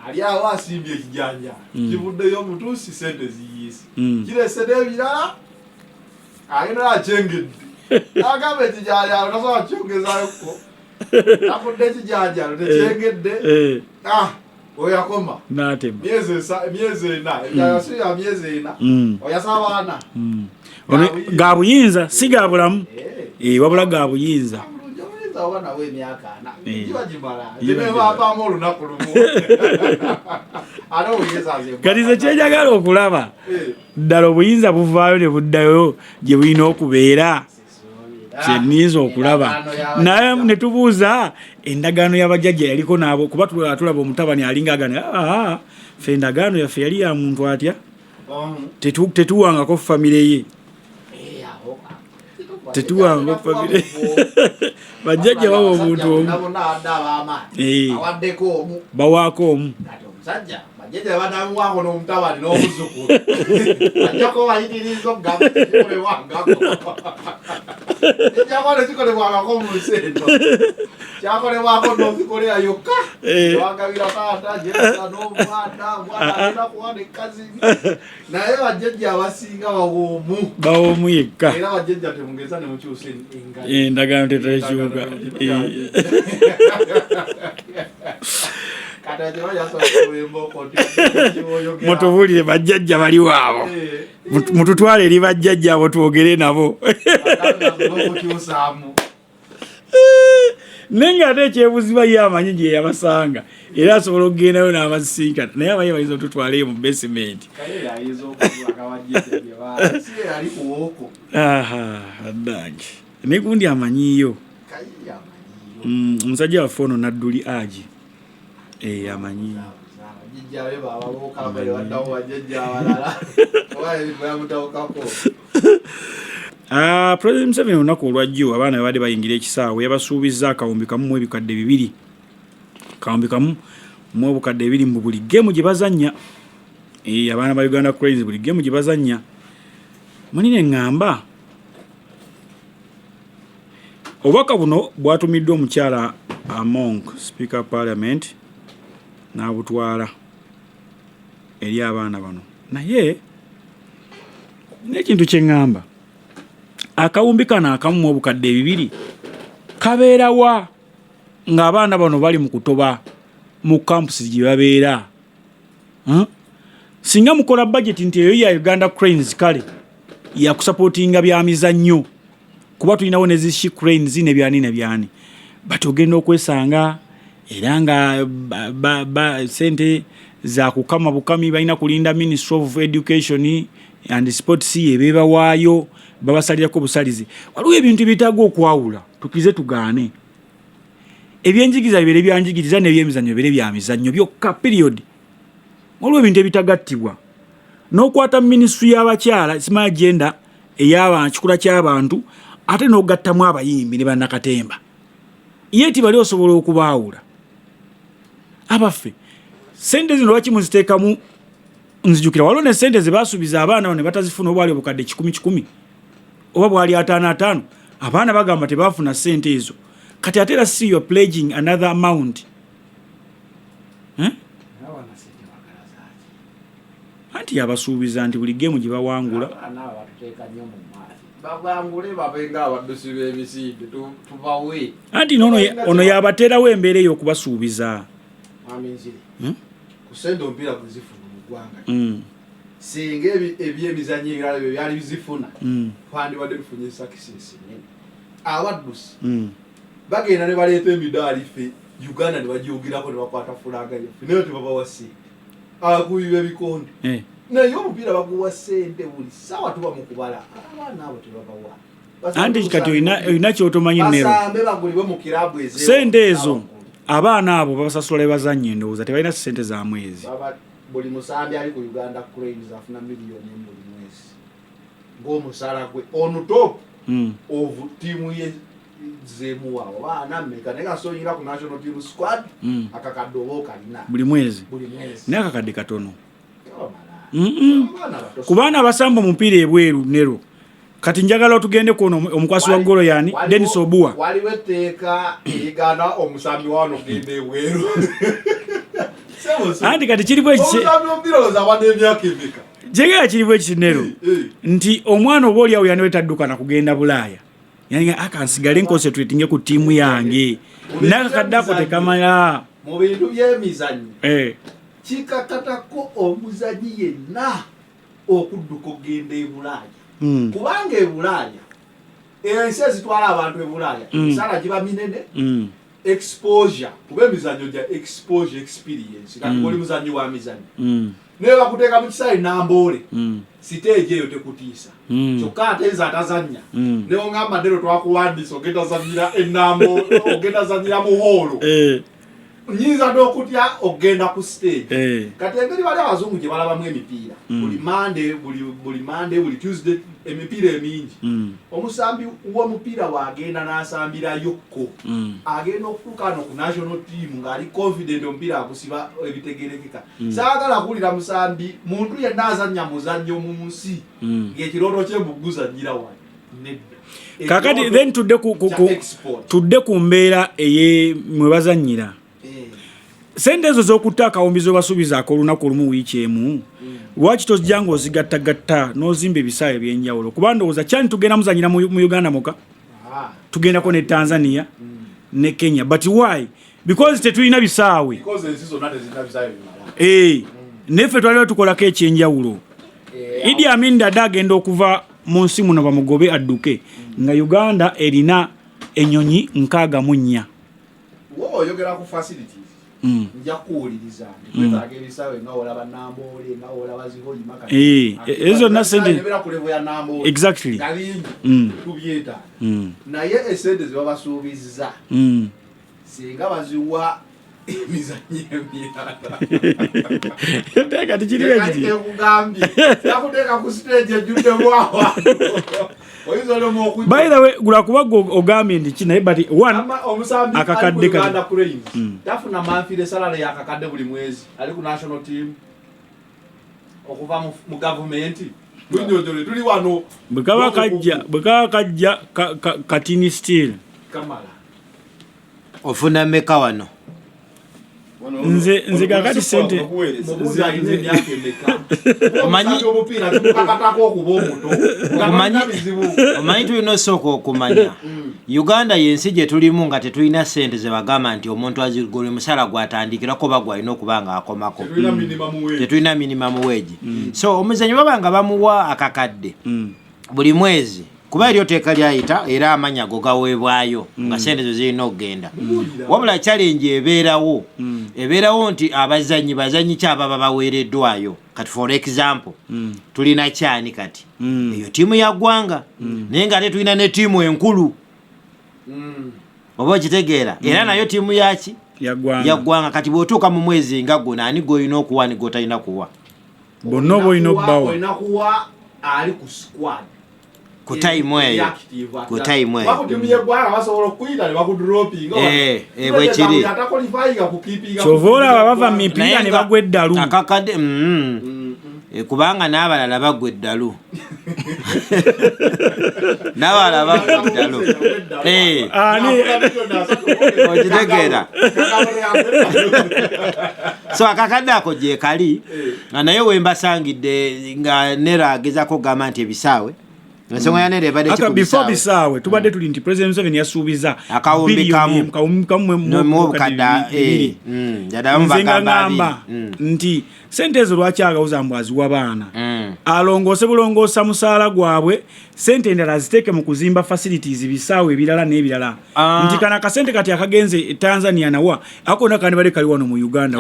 ali awo asimbye ekijanja kivuddeyo omutuusi sente ziyise kirese n'ebirala agenda akyengedde agamba ekijanjalo tasobola kyongezayoko afudde ekijanjalo tekyengedde oyakoma n'atema myezi 4 ebyayasuya myezi 4 oyasaba 4 ga buyinza si ga bulamu wabula ga buyinza. Kati ze kyenjagala okulaba ddala obuyinza buvaayo ne buddayo gye bulina okubeera kyenniza okulaba. Naye ne tubuuza endagaano y'abajjajja yaliko naabo kuba tulaba omutabani alinga agana ffe endagaano yaffe yali ya muntu atya tetuwangako famire ye tetuwanga famire bajjajja baba omuntu omu bawaako omu bajjajja banamuwako n'omutabani n'omuzukulu bajjako bayitiriza okugamba kikolebwangako ekyakole kikolebwangako mu nsi eno kyakolebwako n'ozikolera yokka wagabira taata jera n'omwana mwana agenda kuwana ekkazini naye bajjajja abasinga bawoomu yekka era bajjajja temugeza ne mukyusa endagaano tetakyuka. Mutubulire bajjajja bali waabo mututwale eri bajjajja abo twogere nabo. Nenga ate ekyebuziba ye amanyi gye yabasanga era asobola okugendayo n'abasisinkana naye abaye bayinza otutwaleyo mu basement. Addange naye gundi amanyiyo omusajja waffe ono Nadduli Aji amanyi President Museveni olunaku olwajjo abaana babadde bayingira ekisaawe yabasuubizza akawumbi kamu mu ebikadde 2 kawumbi kamu mu obukadde 2 mu buli gemu gye bazannya. Abaana ba Uganda Cranes buli gemu gye bazannya manine ngamba obubaka buno bwatumiddwa omukyala Among Speaker of Parliament n'abutwala eri abaana bano naye n'ekintu kye ŋŋamba akawumbi kano akamu obukadde 2 kabeerawa ng'abaana bano bali mu kutoba mu campusi gye babeera singa mukola budget nti eyo ya Uganda Cranes kale ya kusupportinga bya mizannyo kuba tulinawo ne zishi cranes ne byani batogenda okwesanga era nga sente za kukama bukami balina kulinda Ministry of Education and Sports ebeba waayo babasalirako busalizi waliwo ebintu bitagwa okwawula tukize tugaane ebyenjigiza bibere byanjigiriza n'ebyemizannyo bibere bya mizannyo byokka period waliwo ebintu ebitagattibwa n'okwata Ministry y'abakyala sima agenda ey'abantu kikula ky'abantu ate n'ogattamu abayimbi ne bannakatemba yeti bali osobola okubaawula abaffe sente zino lwaki muziteekamu nzijukira waliwo ne sente ze baasuubiza abaana ne batazifuna obwali obukadde 10 oba bwali 5 abaana bagamba tebaafuna sente ezo kati ate era si you're pledging another amount anti yabasuubiza nti buli gemu gye bawangula babangule babenga abadusi b'emisinde tubawe anti ono yabateerawo embeera eyo okubasuubiza aminzire kusenda ompira kuzifuna mu ggwanga singa ebyemizannyo ebirala byo byali bizifuna twandibadde tufunye sakisesi nene abadusi bagenda ne baleeta emidaali ffe Uganda ne bagiwugirako ne bakwata fulaga yaffe naye tebabawasi abakubi b'ebikonde naye omupiira baguwa sente buli ssaawa tuba mu kubala abaana abo tebabawa anti kati olina kyotomanyi nero basambe bagulibwe mu kirabu ezo sente ezo abaana abo babasasula bazannyo endowooza tebalina sente za mwezi buli musambi ali ku Uganda Cranes afuna miliyoni buli mwezi ng'omusaala gwe on top of tiimu ye zemuwawo baana mmeka naye gasonyera ku national team squad akakadde oba okalina buli mwezi naye akakadde katono ku baana abasamba omupiira ebweru nero kati njagala otugende kuno omukwasi wa golo yani Dennis Obua waliwo etteeka erigana omusambi wano gende ebweru anti kati kiribu jegera kiribu ekisinero nti omwana oba oli awo yani wetaddukana kugenda Bulaaya yani akansigale nconcentrating ku tiimu yange nakakaddako tekamala mu bintu by'emizannyo kikakatako omuzannyi yenna okudduka ogenda e Bulaaya kubanga e Bulaaya ensi ezitwala abantu e Bulaaya emisala giba minene exposure kuba emizannyo gya exposure experience kati oli muzannyi wa mizannyo naye bakuteeka mu kisaawe Namboole siteegi eyo tekutiisa kyokka ate nze atazannya naye ongamba ddero twakuwandiisa ogenda zanyira enambo ogenda zanyira mu hoolo nyinza n'okutya ogenda ku stage kati engeri bali abazungu gye balabamu emipiira buli Monday buli Tuesday emipiira emingi omusambi w'omupiira waagenda n'asambirayokko agenda okutuuka no ku national team ng'ali confident omupiira agusiba ebitegerekeka saagala kuwulira musambi muntu yenna azannya muzannyo mu nsi ng'ekirooto kye muguzannyira wano nedda kakati then tudde ku mbeera mwe bazannyira sente ezo z'okutta akawumbizo basuubizaako olunaku olumu wiiki emu lwaki tojja ng'ozigattagatta n'ozimba ebisaawe ebyenjawulo kuba ndowooza kyani tugenda muzanyira mu Uganda moka tugendako ne Tanzania ne Kenya but why because tetulina bisaawe neffe twaliwo tukolako ekyenjawulo Idi Amin Dada agenda okuva mu nsi muno bamugobe adduke nga Uganda erina ennyonyi 64 oyogera ku facilities nja kuwuliriza kwetaaga ebisaawe nga olaba Namboole nga olaba Zihoyimaka ezo na sente nebera ku level ya Namboole exactly kalingi tubyeta naye esente ze babasuubizza singa baziwa emizannyo emirala kati kiri ekiti ekugambye yakuteeka ku stage ejjudde bwawa by the way gulakuba ogambye ndi kinaye but one akakadde Uganda Cranes tafuna manfire salary yakakadde buli mwezi ali ku national team okuva mu government tunyojole tuli wano bwekaba kajja katini still ofuna mmeka wano nze kakati sente omanyi tulina osooka okumanya Uganda yensi gye tulimu nga tetulina sente ze bagamba nti omuntu azigula omusala gwatandikirako oba gwalina okuba nga akomako tetulina minimum wage so omuzanyi baba nga bamuwa akakadde buli mwezi kuba eryo teeka lyayita era amanya go gaweebwayo nga sente zo zirina okugenda wabula challenge ebeerawo nti bazanyi ki ababa baweereddwayo kati for example tulina kyani kati eyo tiimu ya ggwanga naye nga ate tulina ne tiimu enkulu oba okitegeera era nayo tiimu yaki ya ggwanga kati bw'otuuka mu mwezi nga guno ani gw'olina okuwa ni gw'otalina kuwa bonna oba olina okubawa ali ku squad ku time eyo bwekiri kyova olaba bava mu mipiira ne bagwa eddalu akakadde kubanga n'abalala bagwa eddalu n'abalala bagwa eddalu okitegeera so akakadde ako gye kali nga naye wembasangidde nga nera agezako gamba nti ebisaawe ensonga ya nera ebadde before bisaawe tubadde tuli nti President Museveni yasuubiza akawumbi kamu nze nga ngamba nti sente ezo lwaki agawuza mbu aziwa baana alongoose bulongoosa musaala gwabwe sente endala ziteeke mu kuzimba facilities bisaawe ebirala n'ebirala nti kana akasente kati akagenze Tanzania nawa akona kandi bali kali wano mu Uganda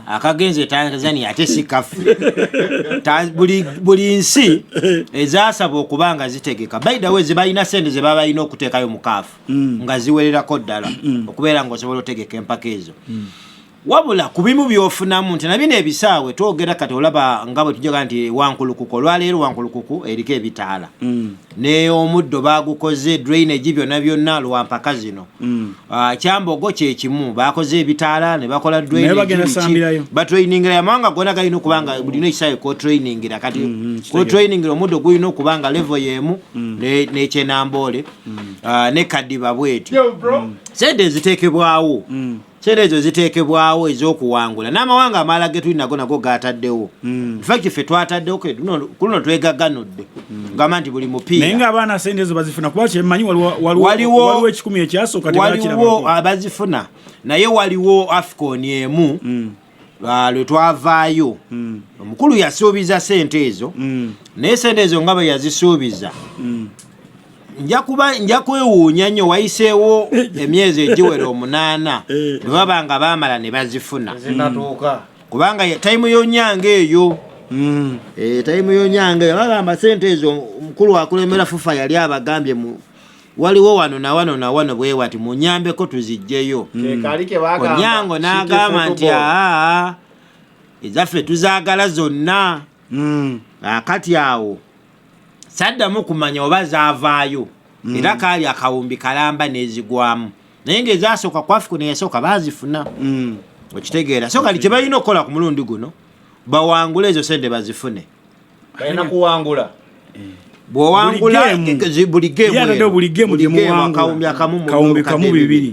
akagenze Tanzania ate si kafu buli nsi ezaasaba okubanga zitegeka by the way zibalina sente ze baba balina okuteekayo mu kaafu nga ziwererako ddala okubeera ng'osobola otegeka empaka ezo wabula ku bimu byofunamu nti nabino ebisaawe twogera kati olaba nga bwe tujoga nti wankulukuko olwaleero wankulukuku eriko ebitaala ne omuddo bagukoze drainage byonna lwampaka zino Kyambogo kye kimu bakoze ebitaala ne bakola drainage batrainingira yamanga gona galina okubanga bulina ekisaawe ko trainingira kati ko trainingira omuddo gulina okubanga level yemu n'ekyenambole ne kadiba bweti sente ziteekebwawo sente ezo ziteekebwawo ez'okuwangula n'amawanga amalala ge tulina nago gataddewo infact ffe twataddewo kuno twegaganudde ngamba nti buli mupiira naye ng'abaana sente ezo bazifuna kuba kyemmanyi waliwo ekikumi ekyasooka waliwo abazifuna naye waliwo AFCON emu lwe twavaayo omukulu yasuubiza sente ezo naye sente ezo nga bwe yazisuubiza nja kwewuunya nnyo wayiseewo emyezi egiwera 8 bwe baba nga baamala ne bazifuna kubanga tayimu y'onyanga eyo tayimu y'onyanga eyo bagamba sente ezo omukulu akulembera FUFA yali abagambye waliwo wano na wano bwe wati munyambeko tuziggyeyo Onyango n'agamba nti ezaffe tuzaagala zonna akati awo saddamu kumanya oba zaavaayo era kaali akawumbi kalamba nezigwamu naye ng'ezasooka ku AFCON yasooka bazifuna okitegeera so kali kye balina okukola ku mulundi guno bawangula ezo sente bazifune balina kuwangula bw'owangula buli geemu akawumbi kamu 2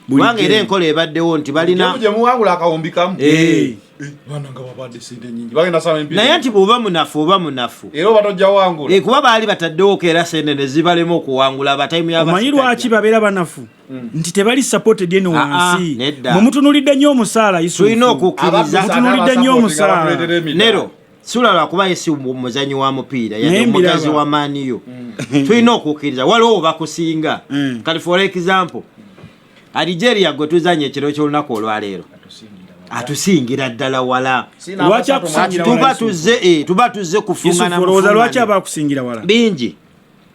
kubanga era enkola ebaddewo nti balina muwangula akawumbi kamu bana nga babadde sente nyingi bagenda sana empira naye nti bw'oba munafu era batojja wangula kuba baali bataddewo keera sente ne zibalema okuwangula abatayimu omanyi lwaki babeera banafu nti tebali supported eno wansi mumutunulidde nnyo omusaala tulina okukkiriza mutunulidde nnyo omusaala nero sula lwakuba yesi muzanyi wa mupiira yadde omugazi wa maaniyo tulina okukkiriza waliwo bakusinga kati for example Algeria gwe tuzanye ekiro ky'olunaku olwaleero atusingira ddala wala tuba tuzze kufungana lwaki abakusingira wala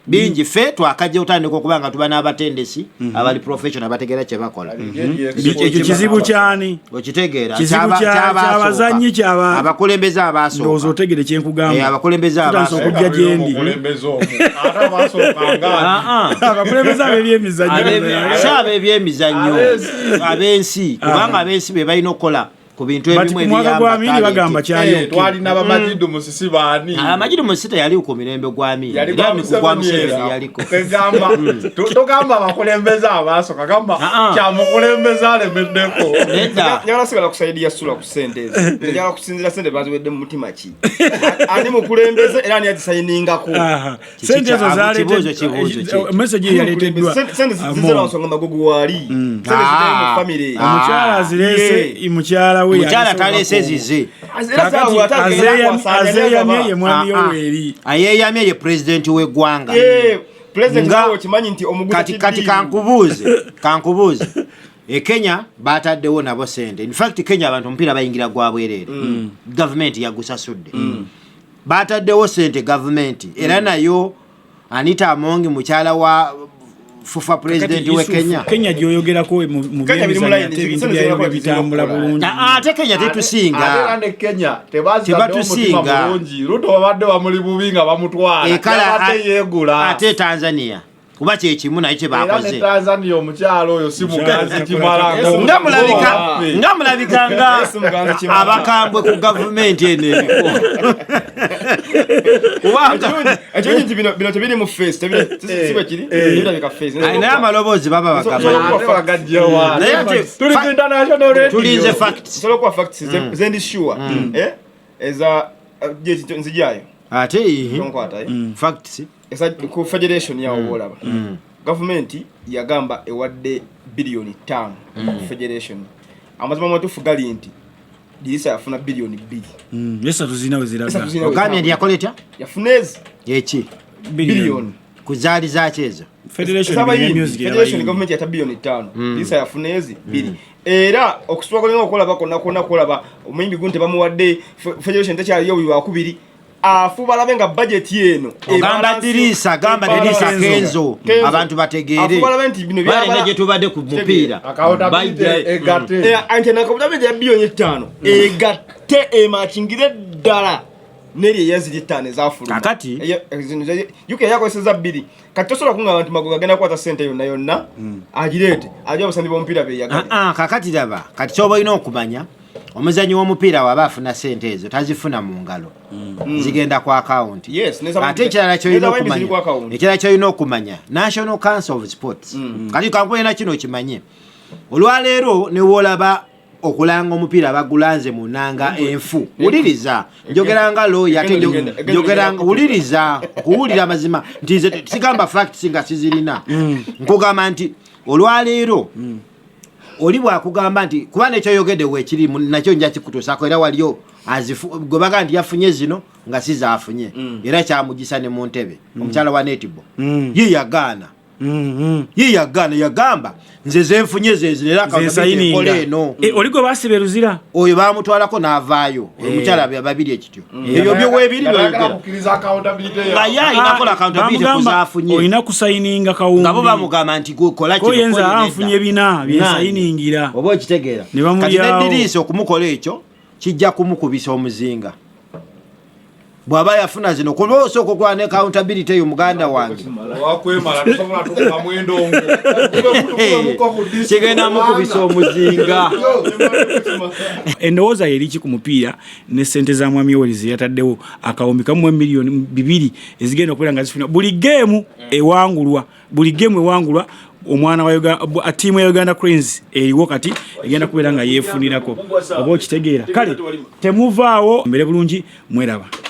bingi ffe twakajja otandika okuba nga tuba n'abatendesi abali professional bategeera kye bakola ekyo kizibu kyani okitegeera kyabazanyi abakulembeze abaasooka ndowooza otegere kyenkugamba abakulembeze okujja gyendi abakulembeze ab'ebyemizannyo ab'ebyemizannyo ab'ensi kubanga ab'ensi be balina okukola ku bintu ebimu ebiyamba bagamba kyali twalina bamajidu musisi bani amajidu musisi yali ku mirembe gwa Amini era mikugwa Museveni yaliko kagamba tugamba bakulembeza abaso kagamba kya mukulembeza alemeddeko nyala sigala kusaidia sula ku sente nyala kusinzira sente baziwedde mu mutima ki ani mukulembeza era ani yazisayininga ko sente zo zale message yaleteddwa sente zizera nsonga magugu wali sente zizera mu family omukyala azirese mukyala we mukyala talese zize azeyamye ye mwami Yoweri ayeyamye ye president w'eggwanga president ngawo kimanyi nti omuguzi kati kankubuuze Kenya bataddewo nabo sente. In fact Kenya abantu mpira bayingira gwa bwerere government yagusasudde bataddewo sente government era nayo Anita Amongi mukyala wa fufa president we Kenya gyoyogerako mu by'emizannyo bitambula bulungi ate Kenya tetusinga ate Kenya tebazadde bulungi Ruto babadde bamuli bubinga bamutwala ate yegula ate Tanzania kuba kye kimu naye kye bakoze era Tanzania omukyalo oyo si muganzi kimala nga mulabika nga abakambwe ku government ene Ekintu nti bino tebiri mu face sibe kiri ndabika face naye amaloboozi baba bagamba tuli international radio tulinze facts solo kwa facts zendi sure eza nzijayo ate nkwata facts esa ku federation ya obolaba government yagamba ewadde bilioni 5 ku federation amazima matufu gali nti dirisa yafuna bilioni 2 yesa tuzinawe ziraga government yakoleta yafunezi yechi bilioni kuzali zachezo federation government yata bilioni 5 dirisa yafunezi 2 era okuswakolenga okolaba konna kolaba omuyimbi gunte bamuwadde federation takyaliyo buli wakubiri afuba labenga budget yeno gamba dirisa kenzo abantu bategere afuba labenti bino byaba nje tubadde ku mupira bayde egate antena ko byabe bilioni 5 egate emachingire dala neri yazidi tane zafuru kakati yuke yako eseza 2 kati tosola kunga abantu magoga genda kwata sente yonna agirete ajja basandi bompira be yaga kakati daba kati chobo ino okumanya omuzanyi w'omupiira waba afuna sente ezo tazifuna mu ngalo zigenda ku account ate ekirala ky'olina okumanya National Council of Sports kati kankulena kino okimanye olwaleero ne woolaba okulanga omupiira bagulanze mu nnanga enfu wuliriza njogera nga lawyer ate njogera wuliriza kuwulira amazima nti nze sigamba facts nga sizirina nkugamba nti olwaleero oli bwakugamba nti kuba nekyoyogedde weekiri nakyo nja kikutuusako era waliyo gwe baga nti yafunye zino nga sizaafunye era kyamugisa ne mu ntebe omukyala wa Netball ye yagaana yagamba nze zenfunye zezino era akakola eno oli gwe baasibe Luzira oyo bamutwalako n'avaayo omukyala babiri ekityo ebyo byowebiri inakola accountability kuzaafunye olina kusayininga kawungi nga bo bamugamba nti kola kino yenza anfunye bina byesayiningirira oba okitegeera kati neddirisa okumukola ekyo kijja kumukubisa omuzinga bwaba yafuna zino kuba osoko kwa ne accountability yo muganda wange wakwemala tosobola tukuba mwendongo kigenda mukubisa omuzinga endowooza yeriki ku mupiira ne sente za mwami Yoweri ziyataddewo akawumbi kamu milioni 2 ezigenda okubeera nga zifuna buli game ewangulwa omwana wa tiimu ya Uganda Cranes eriwo kati egenda kubeera nga yeefunirako oba okitegeera kale temuvaawo mbere bulungi mweraba.